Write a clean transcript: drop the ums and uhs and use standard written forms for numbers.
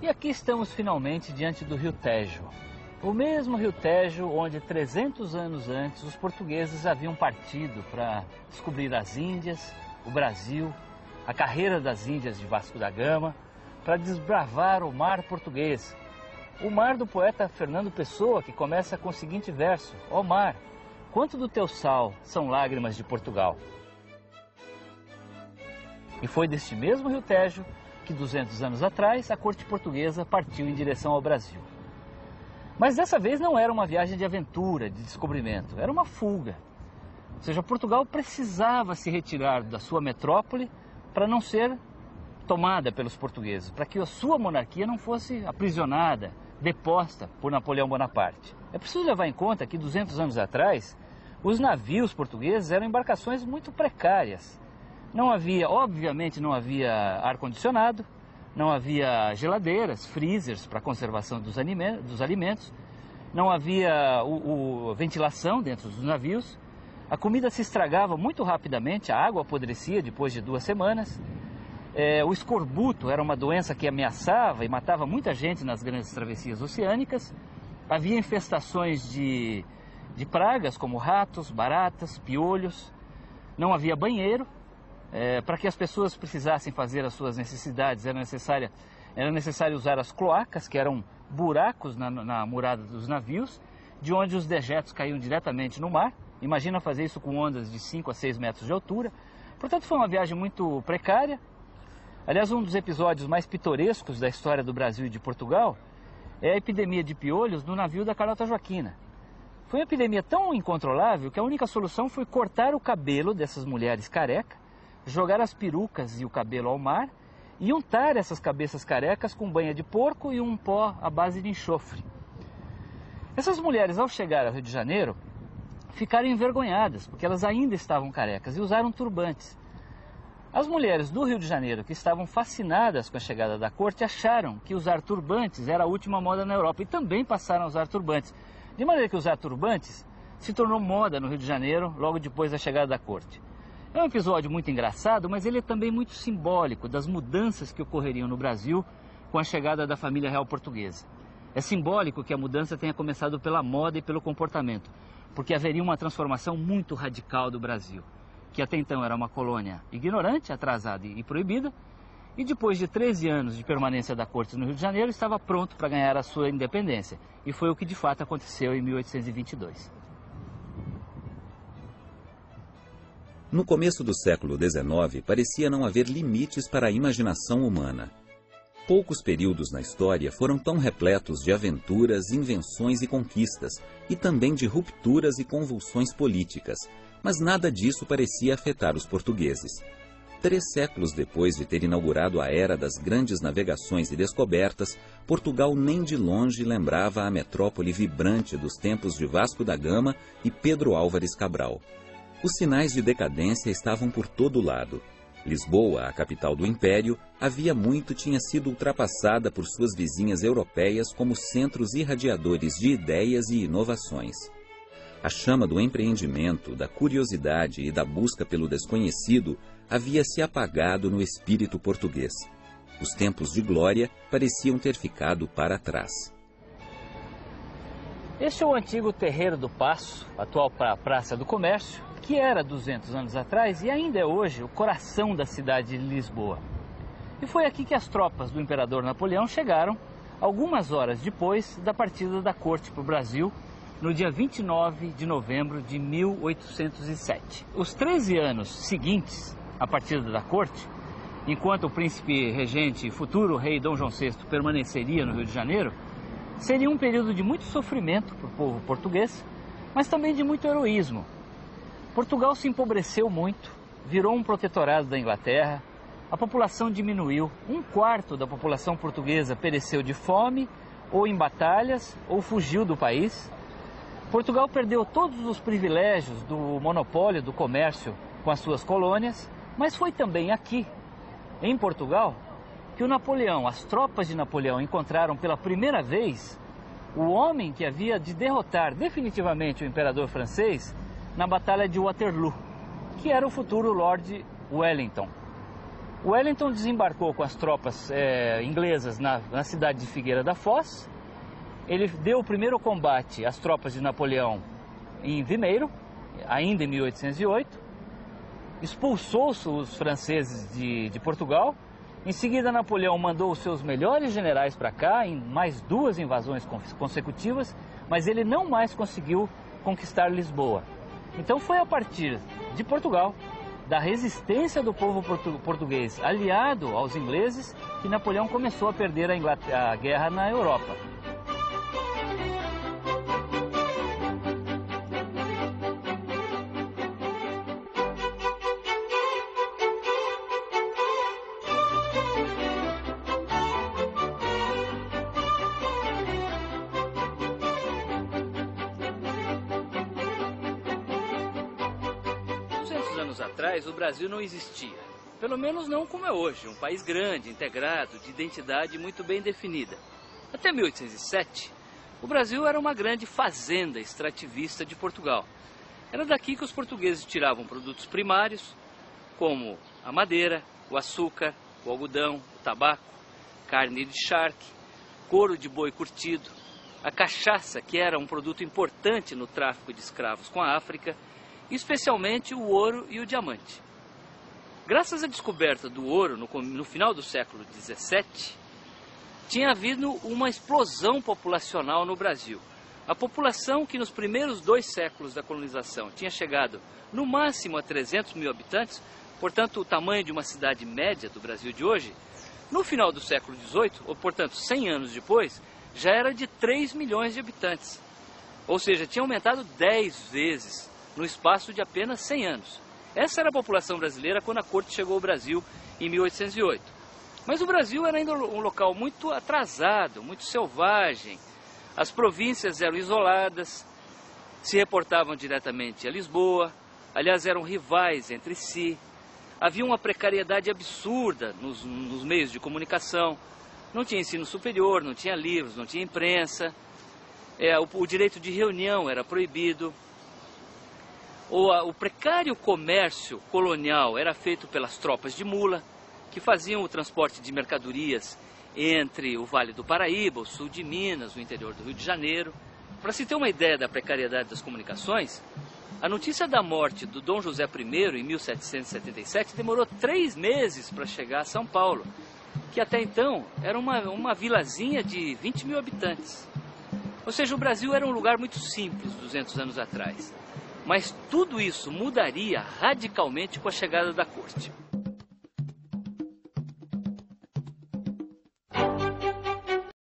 E aqui estamos finalmente diante do Rio Tejo. O mesmo Rio Tejo onde 300 anos antes os portugueses haviam partido para descobrir as Índias, o Brasil, a carreira das Índias de Vasco da Gama, para desbravar o mar português. O mar do poeta Fernando Pessoa, que começa com o seguinte verso: ó mar, quanto do teu sal são lágrimas de Portugal. E foi deste mesmo Rio Tejo que 200 anos atrás a corte portuguesa partiu em direção ao Brasil. Mas dessa vez não era uma viagem de aventura, de descobrimento, era uma fuga. Ou seja, Portugal precisava se retirar da sua metrópole para não ser tomada pelos portugueses, para que a sua monarquia não fosse aprisionada, deposta por Napoleão Bonaparte. É preciso levar em conta que 200 anos atrás, os navios portugueses eram embarcações muito precárias. Não havia, obviamente, não havia ar-condicionado, não havia geladeiras, freezers para conservação dos alimentos, não havia ventilação dentro dos navios, a comida se estragava muito rapidamente, a água apodrecia depois de 2 semanas, o escorbuto era uma doença que ameaçava e matava muita gente nas grandes travessias oceânicas, havia infestações de pragas como ratos, baratas, piolhos, não havia banheiro. Para que as pessoas precisassem fazer as suas necessidades, era necessário usar as cloacas, que eram buracos na murada dos navios, de onde os dejetos caíam diretamente no mar. Imagina fazer isso com ondas de 5 a 6 metros de altura. Portanto, foi uma viagem muito precária. Aliás, um dos episódios mais pitorescos da história do Brasil e de Portugal é a epidemia de piolhos no navio da Carlota Joaquina. Foi uma epidemia tão incontrolável que a única solução foi cortar o cabelo dessas mulheres carecas, jogar as perucas e o cabelo ao mar e untar essas cabeças carecas com banha de porco e um pó à base de enxofre. Essas mulheres, ao chegar ao Rio de Janeiro, ficaram envergonhadas, porque elas ainda estavam carecas e usaram turbantes. As mulheres do Rio de Janeiro, que estavam fascinadas com a chegada da corte, acharam que usar turbantes era a última moda na Europa e também passaram a usar turbantes. De maneira que usar turbantes se tornou moda no Rio de Janeiro logo depois da chegada da corte. É um episódio muito engraçado, mas ele é também muito simbólico das mudanças que ocorreriam no Brasil com a chegada da família real portuguesa. É simbólico que a mudança tenha começado pela moda e pelo comportamento, porque haveria uma transformação muito radical do Brasil, que até então era uma colônia ignorante, atrasada e proibida, e depois de 13 anos de permanência da corte no Rio de Janeiro, estava pronto para ganhar a sua independência. E foi o que de fato aconteceu em 1822. No começo do século XIX, parecia não haver limites para a imaginação humana. Poucos períodos na história foram tão repletos de aventuras, invenções e conquistas, e também de rupturas e convulsões políticas, mas nada disso parecia afetar os portugueses. 3 séculos depois de ter inaugurado a era das grandes navegações e descobertas, Portugal nem de longe lembrava a metrópole vibrante dos tempos de Vasco da Gama e Pedro Álvares Cabral. Os sinais de decadência estavam por todo lado. Lisboa, a capital do Império, havia muito tinha sido ultrapassada por suas vizinhas europeias como centros irradiadores de ideias e inovações. A chama do empreendimento, da curiosidade e da busca pelo desconhecido havia se apagado no espírito português. Os tempos de glória pareciam ter ficado para trás. Este é o antigo Terreiro do Paço, atual Praça do Comércio, que era 200 anos atrás e ainda é hoje o coração da cidade de Lisboa. E foi aqui que as tropas do imperador Napoleão chegaram, algumas horas depois da partida da corte para o Brasil, no dia 29 de novembro de 1807. Os 13 anos seguintes à partida da corte, enquanto o príncipe regente e futuro rei Dom João VI permaneceria no Rio de Janeiro, seria um período de muito sofrimento para o povo português, mas também de muito heroísmo. Portugal se empobreceu muito, virou um protetorado da Inglaterra, a população diminuiu, 1/4 da população portuguesa pereceu de fome, ou em batalhas, ou fugiu do país. Portugal perdeu todos os privilégios do monopólio do comércio com as suas colônias, mas foi também aqui, em Portugal, que as tropas de Napoleão encontraram pela primeira vez o homem que havia de derrotar definitivamente o imperador francês na Batalha de Waterloo, que era o futuro Lord Wellington. Wellington desembarcou com as tropas inglesas na cidade de Figueira da Foz. Ele deu o primeiro combate às tropas de Napoleão em Vimeiro, ainda em 1808. Expulsou os franceses de Portugal. Em seguida, Napoleão mandou os seus melhores generais para cá, em mais 2 invasões consecutivas, mas ele não mais conseguiu conquistar Lisboa. Então foi a partir de Portugal, da resistência do povo português aliado aos ingleses, que Napoleão começou a perder a guerra na Europa. Anos atrás, o Brasil não existia. Pelo menos não como é hoje, um país grande, integrado, de identidade muito bem definida. Até 1807, o Brasil era uma grande fazenda extrativista de Portugal. Era daqui que os portugueses tiravam produtos primários, como a madeira, o açúcar, o algodão, o tabaco, carne de charque, couro de boi curtido, a cachaça, que era um produto importante no tráfico de escravos com a África, especialmente o ouro e o diamante. Graças à descoberta do ouro no final do século XVII, tinha havido uma explosão populacional no Brasil. A população, que nos primeiros 2 séculos da colonização tinha chegado no máximo a 300 mil habitantes, portanto o tamanho de uma cidade média do Brasil de hoje, no final do século XVIII, ou portanto 100 anos depois, já era de 3 milhões de habitantes. Ou seja, tinha aumentado 10 vezes no espaço de apenas 100 anos. Essa era a população brasileira quando a corte chegou ao Brasil em 1808. Mas o Brasil era ainda um local muito atrasado, muito selvagem. As províncias eram isoladas, se reportavam diretamente a Lisboa, aliás, eram rivais entre si. Havia uma precariedade absurda nos meios de comunicação. Não tinha ensino superior, não tinha livros, não tinha imprensa. O direito de reunião era proibido. O precário comércio colonial era feito pelas tropas de mula, que faziam o transporte de mercadorias entre o Vale do Paraíba, o sul de Minas, o interior do Rio de Janeiro. Para se ter uma ideia da precariedade das comunicações, a notícia da morte do Dom José I, em 1777, demorou 3 meses para chegar a São Paulo, que até então era uma vilazinha de 20 mil habitantes. Ou seja, o Brasil era um lugar muito simples 200 anos atrás. Mas tudo isso mudaria radicalmente com a chegada da corte.